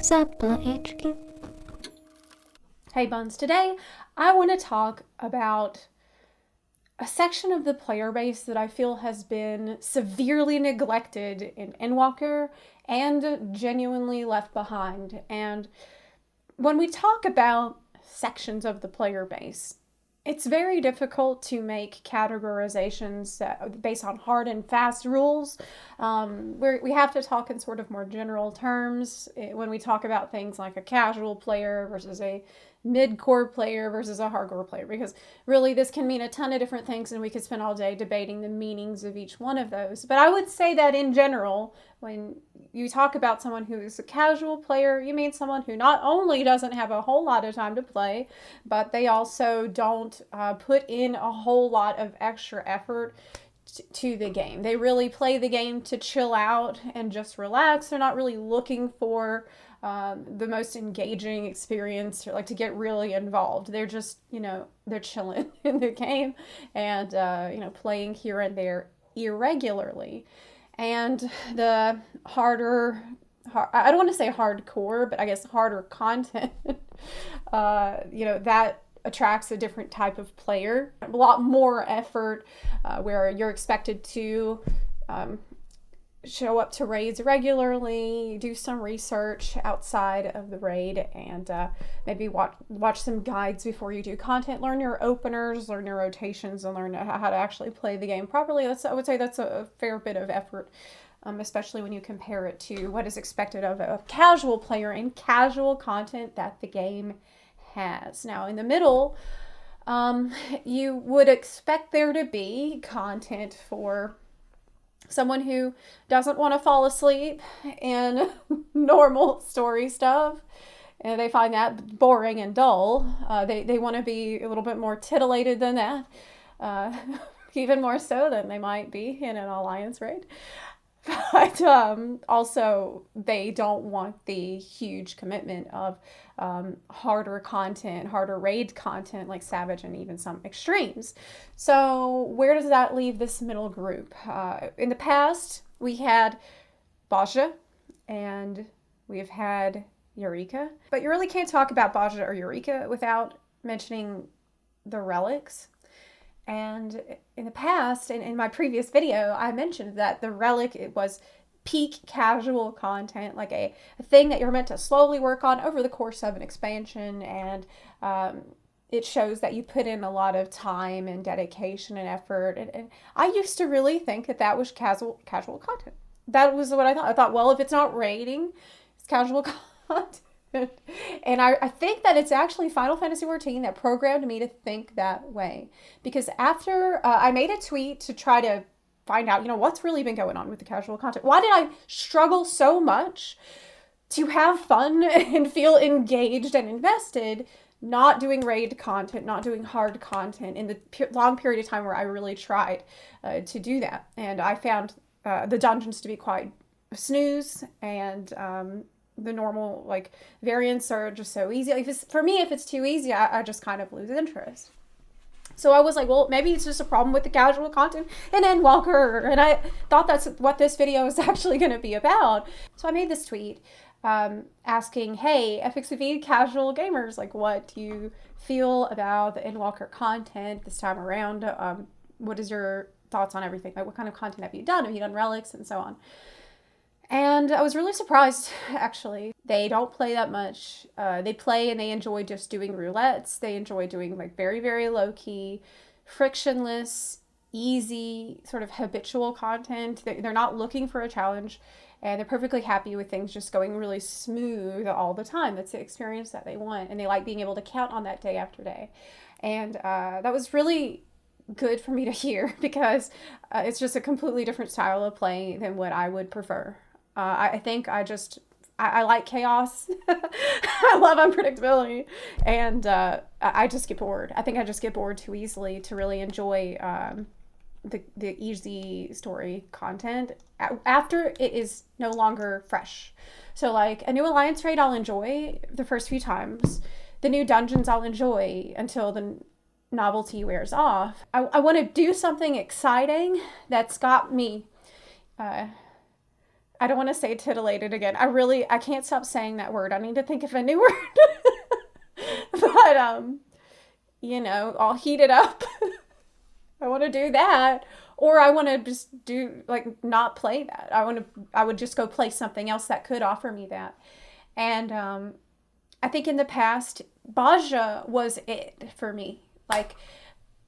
Zeppelin HQ. Hey Buns, today I want to talk about a section of the player base that I feel has been severely neglected in Endwalker and genuinely left behind. And when we talk about sections of the player base, it's very difficult to make categorizations based on hard and fast rules. We have to talk in sort of more general terms when we talk about things like a casual player versus a mid-core player versus a hardcore player, because really this can mean a ton of different things and we could spend all day debating the meanings of each one of those. But I would say that in general, when you talk about someone who is a casual player, you mean someone who not only doesn't have a whole lot of time to play, but they also don't put in a whole lot of extra effort to the game. They really play the game to chill out and just relax. They're not really looking for the most engaging experience or like to get really involved. They're just, they're chilling in the game and, playing here and there irregularly. And the I don't want to say hardcore, but I guess harder content, that attracts a different type of player. A lot more effort where you're expected to show up to raids regularly, do some research outside of the raid, and maybe watch some guides before you do content. Learn your openers, learn your rotations, and learn how to actually play the game properly. I would say that's a fair bit of effort, especially when you compare it to what is expected of a casual player and casual content that the game has. Now, in the middle, you would expect there to be content for someone who doesn't want to fall asleep in normal story stuff, and they find that boring and dull. They want to be a little bit more titillated than that, even more so than they might be in an alliance raid. But also, they don't want the huge commitment of harder content, harder raid content like Savage and even some extremes. So where does that leave this middle group? In the past, we had Baja and we've had Eureka. But you really can't talk about Baja or Eureka without mentioning the relics. And in the past, in my previous video, I mentioned that the relic, it was peak casual content, like a thing that you're meant to slowly work on over the course of an expansion, and it shows that you put in a lot of time and dedication and effort. And I used to really think that was casual content. That was what I thought. I thought, well, if it's not raiding, it's casual content. And I think that it's actually Final Fantasy XIV that programmed me to think that way. Because after I made a tweet to try to find out, what's really been going on with the casual content. Why did I struggle so much to have fun and feel engaged and invested, not doing raid content, not doing hard content in the long period of time where I really tried to do that. And I found the dungeons to be quite a snooze, and the normal variants are just so easy. If it's too easy, I just kind of lose interest. So I was like, well, maybe it's just a problem with the casual content in Endwalker, and I thought that's what this video is actually going to be about. So I made this tweet asking, hey, FXV casual gamers, what do you feel about the Endwalker content this time around? What is your thoughts on everything? What kind of content have you done? Have you done relics and so on? And I was really surprised, actually. They don't play that much. They play and they enjoy just doing roulettes. They enjoy doing very, very low-key, frictionless, easy, sort of habitual content. They're not looking for a challenge, and they're perfectly happy with things just going really smooth all the time. That's the experience that they want, and they like being able to count on that day after day. And that was really good for me to hear, because it's just a completely different style of playing than what I would prefer. I think I like chaos. I love unpredictability. And I just get bored. I think I just get bored too easily to really enjoy the easy story content after it is no longer fresh. So a new alliance raid I'll enjoy the first few times. The new dungeons I'll enjoy until the novelty wears off. I want to do something exciting that's got me I don't want to say titillated again. I can't stop saying that word. I need to think of a new word. But, all heated up. I want to do that. Or I want to just do, like, not play that. I would just go play something else that could offer me that. And I think in the past, Baja was it for me. Like,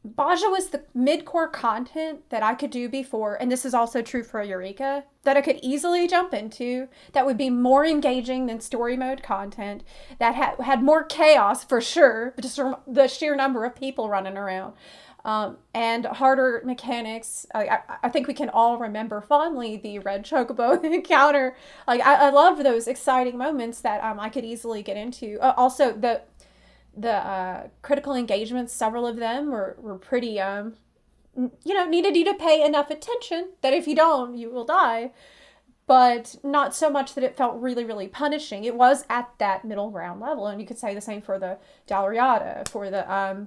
Baja was the mid-core content that I could do before, and this is also true for Eureka, that I could easily jump into, that would be more engaging than story mode content, that had more chaos for sure, just from the sheer number of people running around, and harder mechanics. I think we can all remember fondly the red chocobo encounter. Like, I love those exciting moments that I could easily get into. Also, the critical engagements, several of them were pretty, needed you to pay enough attention that if you don't, you will die. But not so much that it felt really, really punishing. It was at that middle ground level. And you could say the same for the Dalriada, for the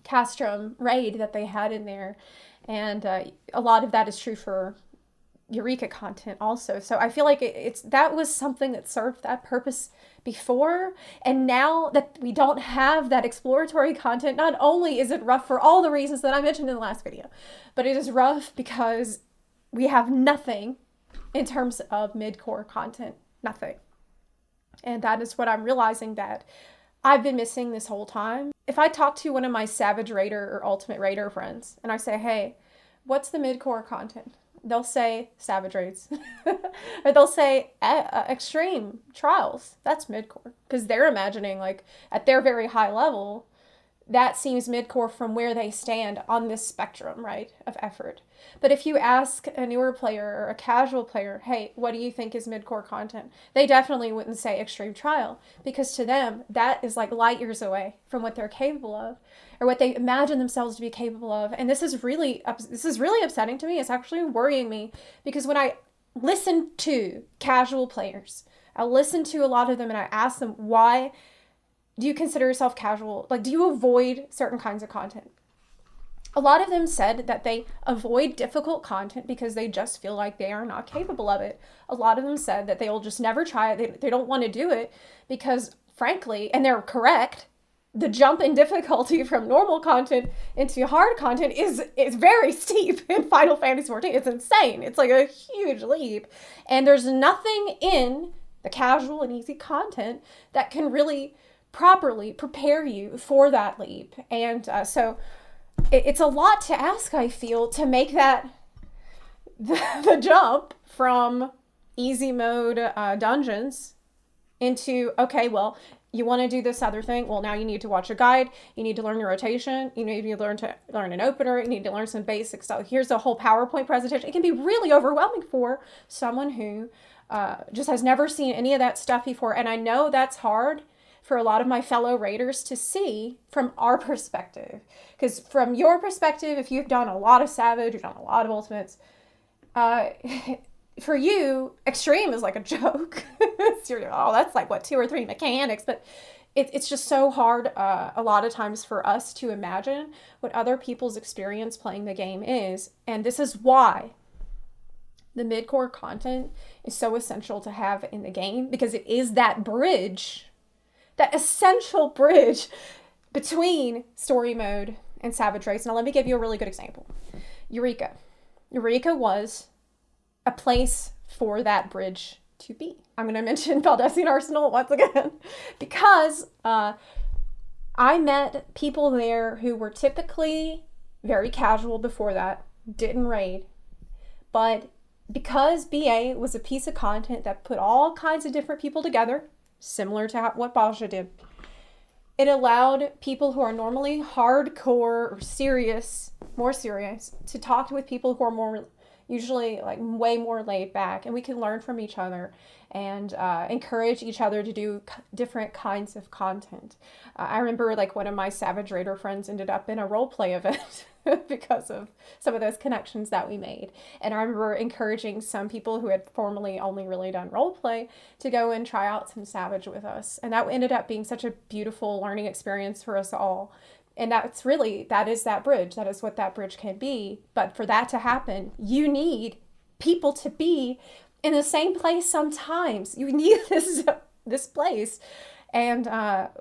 Castrum raid that they had in there. And a lot of that is true for Eureka content also. So I feel like that was something that served that purpose before, and now that we don't have that exploratory content, not only is it rough for all the reasons that I mentioned in the last video, but it is rough because we have nothing in terms of mid-core content. Nothing. And that is what I'm realizing that I've been missing this whole time. If I talk to one of my Savage Raider or Ultimate Raider friends and I say, hey, what's the mid-core content? They'll say Savage Raids. Or they'll say Extreme Trials. That's mid-core. Because they're imagining, like, at their very high level, that seems mid-core from where they stand on this spectrum, right, of effort. But if you ask a newer player or a casual player, hey, what do you think is mid-core content? They definitely wouldn't say Extreme Trial, because to them, that is like light years away from what they're capable of, or what they imagine themselves to be capable of. And this is really upsetting to me. It's actually worrying me, because when I listen to casual players, I listen to a lot of them and I ask them, why do you consider yourself casual? Like, do you avoid certain kinds of content? A lot of them said that they avoid difficult content because they just feel like they are not capable of it. A lot of them said that they will just never try it. They don't want to do it because, frankly, and they're correct, the jump in difficulty from normal content into hard content is very steep in Final Fantasy XIV. It's insane. It's like a huge leap. And there's nothing in the casual and easy content that can really properly prepare you for that leap. And so it's a lot to ask, I feel, to make that the jump from easy mode dungeons into, okay, well, you want to do this other thing? Well, now you need to watch a guide. You need to learn your rotation. You need to learn an opener. You need to learn some basics. So here's a whole PowerPoint presentation. It can be really overwhelming for someone who just has never seen any of that stuff before. And I know that's hard for a lot of my fellow raiders to see from our perspective. Because from your perspective, if you've done a lot of Savage, you've done a lot of Ultimates, for you, Extreme is like a joke. That's like, what, 2 or 3 mechanics? But it's just so hard a lot of times for us to imagine what other people's experience playing the game is. And this is why the mid-core content is so essential to have in the game, because it is that bridge, that essential bridge between story mode and Savage Race. Now, let me give you a really good example. Eureka. Eureka was a place for that bridge to be. I'm going to mention Baldessian Arsenal once again, because I met people there who were typically very casual before that, didn't raid, but because BA was a piece of content that put all kinds of different people together, similar to what Baja did, it allowed people who are normally hardcore or more serious, to talk with people who are more, usually like way more laid back, and we can learn from each other and encourage each other to do different kinds of content. I remember like one of my Savage Raider friends ended up in a roleplay event because of some of those connections that we made. And I remember encouraging some people who had formerly only really done roleplay to go and try out some Savage with us. And that ended up being such a beautiful learning experience for us all. And that is that bridge. That is what that bridge can be. But for that to happen, you need people to be in the same place sometimes. You need this place. And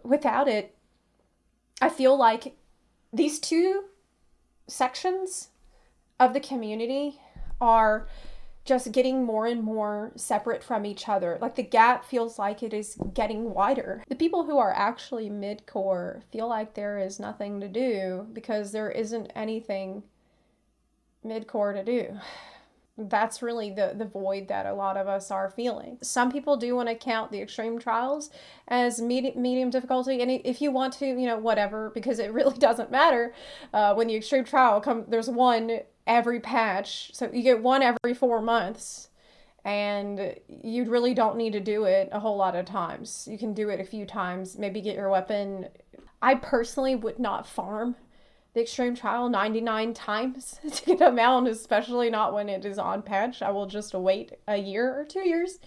without it, I feel like these two sections of the community are just getting more and more separate from each other. Like the gap feels like it is getting wider. The people who are actually mid-core feel like there is nothing to do because there isn't anything mid-core to do. That's really the void that a lot of us are feeling. Some people do want to count the extreme trials as medium difficulty, and if you want to, whatever, because it really doesn't matter. When the extreme trial there's one every patch, so you get one every 4 months, and you really don't need to do it a whole lot of times. You can do it a few times, maybe get your weapon. I personally would not farm the extreme trial 99 times to get a mount, especially not when it is on patch. I will just wait a year or 2 years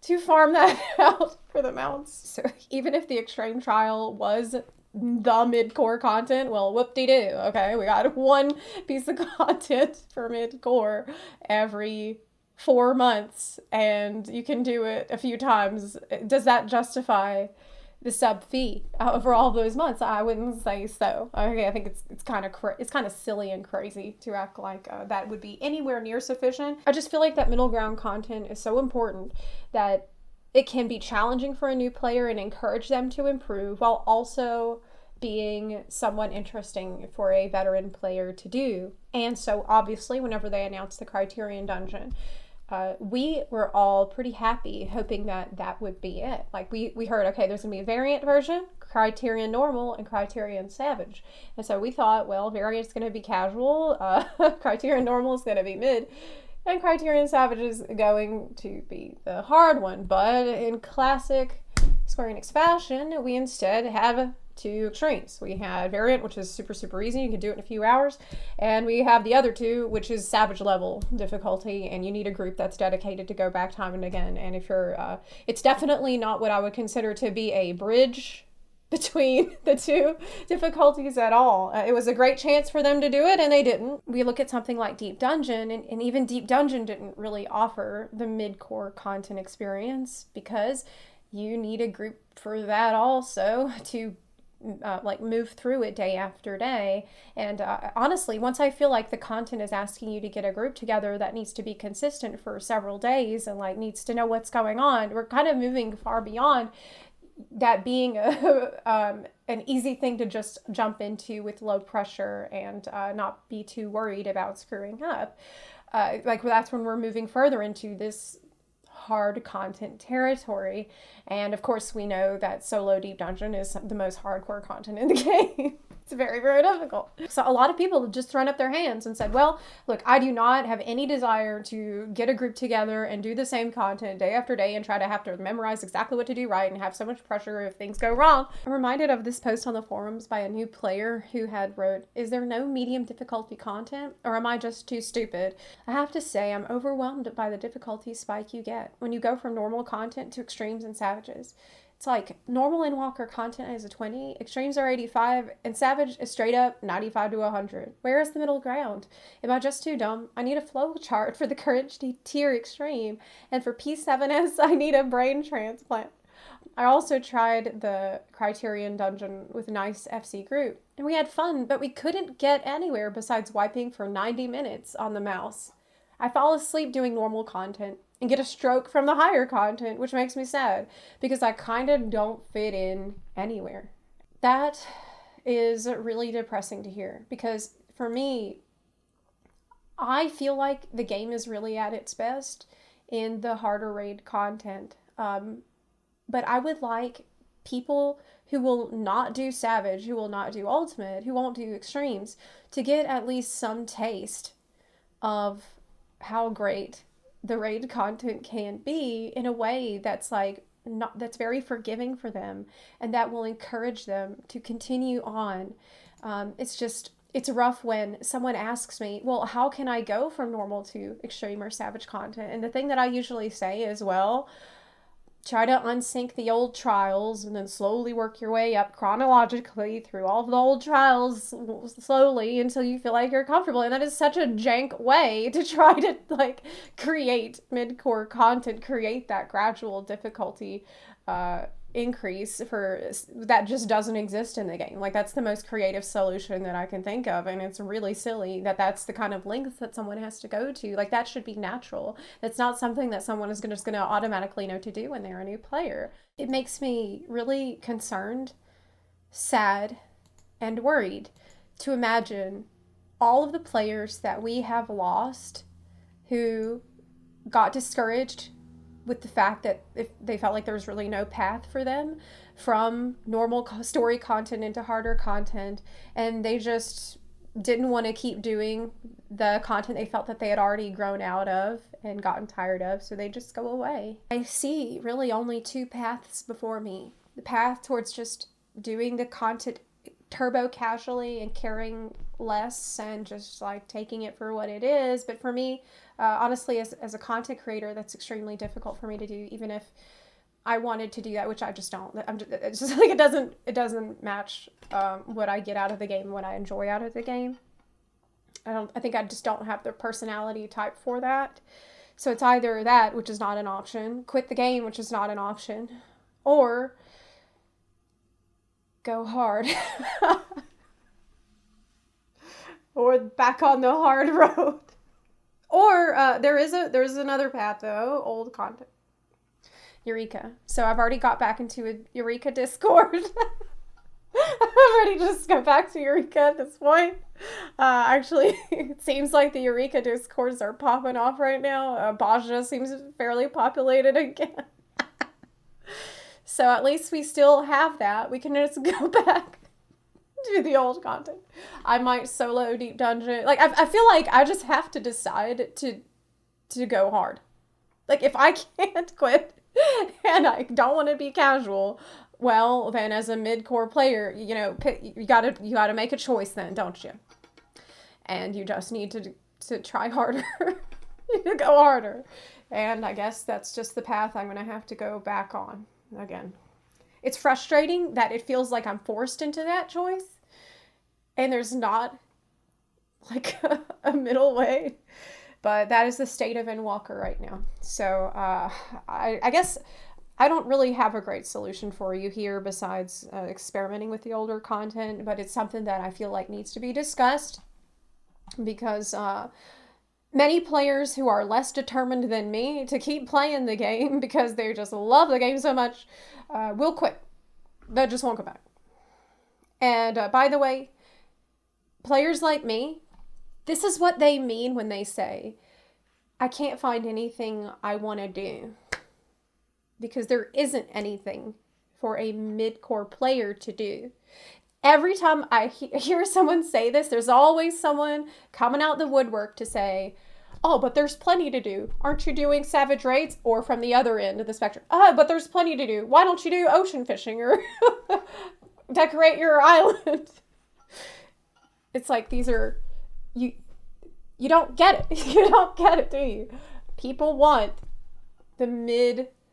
to farm that out for the mounts. So even if the extreme trial was the mid-core content, well, whoop-de-doo, okay? We got one piece of content for mid-core every 4 months, and you can do it a few times. Does that justify the sub fee for all those months? I wouldn't say so. Okay, I think it's kind of silly and crazy to act like that would be anywhere near sufficient. I just feel like that middle ground content is so important that it can be challenging for a new player and encourage them to improve while also being somewhat interesting for a veteran player to do. And so obviously whenever they announced the Criterion Dungeon, we were all pretty happy, hoping that would be it. Like we heard, okay, there's gonna be a variant version, Criterion Normal, and Criterion Savage. And so we thought, well, variant's gonna be casual, Criterion Normal is gonna be mid, and Criterion Savage is going to be the hard one. But in classic Square Enix fashion, we instead have two extremes. We had variant, which is super, super easy. You can do it in a few hours. And we have the other two, which is savage level difficulty. And you need a group that's dedicated to go back time and again. And if you're, it's definitely not what I would consider to be a bridge between the two difficulties at all. It was a great chance for them to do it, and they didn't. We look at something like Deep Dungeon, and even Deep Dungeon didn't really offer the mid-core content experience because you need a group for that also to move through it day after day. And honestly, once I feel like the content is asking you to get a group together that needs to be consistent for several days and needs to know what's going on, we're kind of moving far beyond that being an easy thing to just jump into with low pressure and not be too worried about screwing up. That's when we're moving further into this hard content territory. And of course we know that solo Deep Dungeon is the most hardcore content in the game. It's very, very difficult. So a lot of people have just thrown up their hands and said, well, look, I do not have any desire to get a group together and do the same content day after day and try to have to memorize exactly what to do right and have so much pressure if things go wrong. I'm reminded of this post on the forums by a new player who had wrote, is there no medium difficulty content, or am I just too stupid? I have to say I'm overwhelmed by the difficulty spike you get when you go from normal content to extremes and savages. It's like normal Endwalker content is a 20, extremes are 85, and savage is straight up 95 to 100. Where is the middle ground? Am I just too dumb? I need a flow chart for the courage tier extreme, and for P7S, I need a brain transplant. I also tried the Criterion Dungeon with a nice FC group, and we had fun, but we couldn't get anywhere besides wiping for 90 minutes on the mouse. I fall asleep doing normal content and get a stroke from the higher content, which makes me sad because I kind of don't fit in anywhere. That is really depressing to hear because for me, I feel like the game is really at its best in the harder raid content. But I would like people who will not do Savage, who will not do Ultimate, who won't do Extremes, to get at least some taste of how great the raid content can be in a way that's that's very forgiving for them and that will encourage them to continue on. It's rough when someone asks me, well, how can I go from normal to extreme or savage content? And the thing that I usually say is, well, try to unsync the old trials and then slowly work your way up chronologically through all of the old trials slowly until you feel like you're comfortable. And that is such a jank way to try to like create mid-core content, create that gradual difficulty increase for that just doesn't exist in the game. Like, that's the most creative solution that I can think of, and it's really silly that that's the kind of length that someone has to go to. Like, that should be natural. That's not something that someone is just going to automatically know to do when they're a new player. It makes me really concerned, sad, and worried to imagine all of the players that we have lost who got discouraged with the fact that if they felt like there was really no path for them from normal story content into harder content, and they just didn't want to keep doing the content they felt that they had already grown out of and gotten tired of, so they just go away. I see really only two paths before me. The path towards just doing the content turbo casually and caring less and just like taking it for what it is. But for me, honestly, as a content creator, that's extremely difficult for me to do, even if I wanted to do that, which I just don't. It's just like it doesn't match what I get out of the game, what I enjoy out of the game. I think I just don't have the personality type for that. So it's either that, which is not an option, quit the game, which is not an option, or go hard. Or back on the hard road. Or there is another path though, old content. Eureka. So I've already got back into a Eureka Discord. I'm ready to just go back to Eureka at this point. Actually, it seems like the Eureka Discords are popping off right now. Baja seems fairly populated again. So at least we still have that. We can just go back to the old content. I might solo deep dungeon. Like, I feel like I just have to decide to go hard. Like, if I can't quit and I don't want to be casual, well, then as a mid-core player, you know, you gotta make a choice then, don't you? And you just need to try harder. You need to go harder. And I guess that's just the path I'm gonna have to go back on again. It's frustrating that it feels like I'm forced into that choice and there's not like a middle way, but that is the state of Endwalker right now. So I guess I don't really have a great solution for you here besides experimenting with the older content, but it's something that I feel like needs to be discussed because many players who are less determined than me to keep playing the game because they just love the game so much will quit. They just won't come back. And by the way, players like me, this is what they mean when they say, I can't find anything I want to do. Because there isn't anything for a mid-core player to do. Every time I hear someone say this, there's always someone coming out the woodwork to say, oh, but there's plenty to do. Aren't you doing savage raids? Or from the other end of the spectrum, but there's plenty to do. Why don't you do ocean fishing or decorate your island? It's like, these are, you don't get it. You don't get it, do you? People want the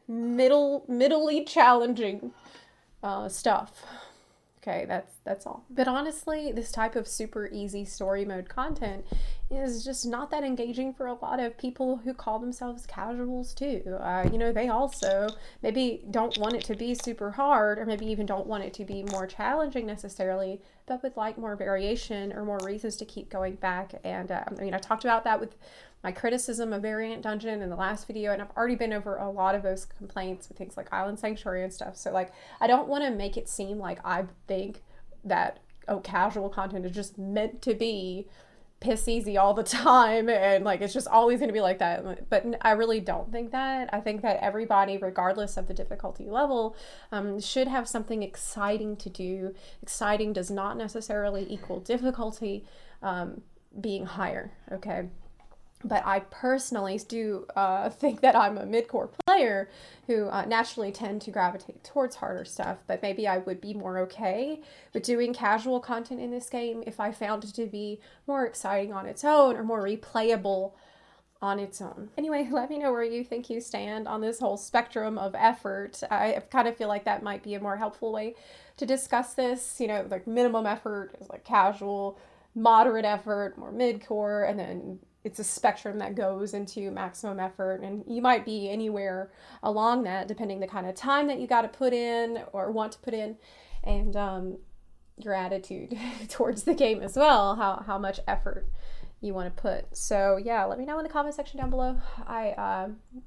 middle-y challenging stuff. Okay, that's all. But honestly, this type of super easy story mode content is just not that engaging for a lot of people who call themselves casuals too. You know, they also maybe don't want it to be super hard, or maybe even don't want it to be more challenging necessarily, but would like more variation or more reasons to keep going back. And I mean, I talked about that with my criticism of Variant Dungeon in the last video, and I've already been over a lot of those complaints with things like Island Sanctuary and stuff. So like, I don't want to make it seem like I think that, oh, casual content is just meant to be piss easy all the time and like it's just always going to be like that. But I really don't think that. I think that everybody, regardless of the difficulty level, should have something exciting to do. Exciting does not necessarily equal difficulty being higher, okay? But I personally do think that I'm a mid-core player who naturally tend to gravitate towards harder stuff, but maybe I would be more okay with doing casual content in this game if I found it to be more exciting on its own or more replayable on its own. Anyway, let me know where you think you stand on this whole spectrum of effort. I kind of feel like that might be a more helpful way to discuss this. You know, like minimum effort is like casual, moderate effort, more mid-core, and then it's a spectrum that goes into maximum effort, and you might be anywhere along that depending the kind of time that you got to put in or want to put in, and your attitude towards the game as well, how much effort you want to put. So yeah, let me know in the comment section down below.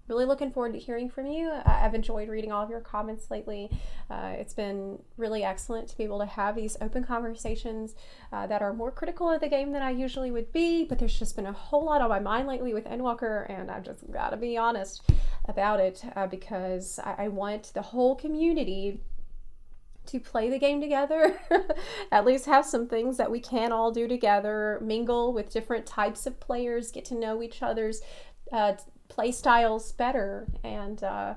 Really looking forward to hearing from you. I've enjoyed reading all of your comments lately. It's been really excellent to be able to have these open conversations that are more critical of the game than I usually would be, but there's just been a whole lot on my mind lately with Endwalker, and I've just got to be honest about it because I want the whole community to play the game together, at least have some things that we can all do together, mingle with different types of players, get to know each other's play styles better, and I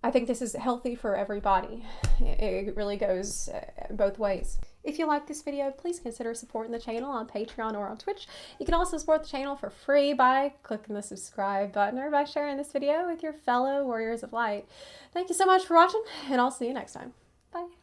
think this is healthy for everybody. It really goes both ways. If you like this video, please consider supporting the channel on Patreon or on Twitch. You can also support the channel for free by clicking the subscribe button or by sharing this video with your fellow Warriors of Light. Thank you so much for watching, and I'll see you next time. Bye.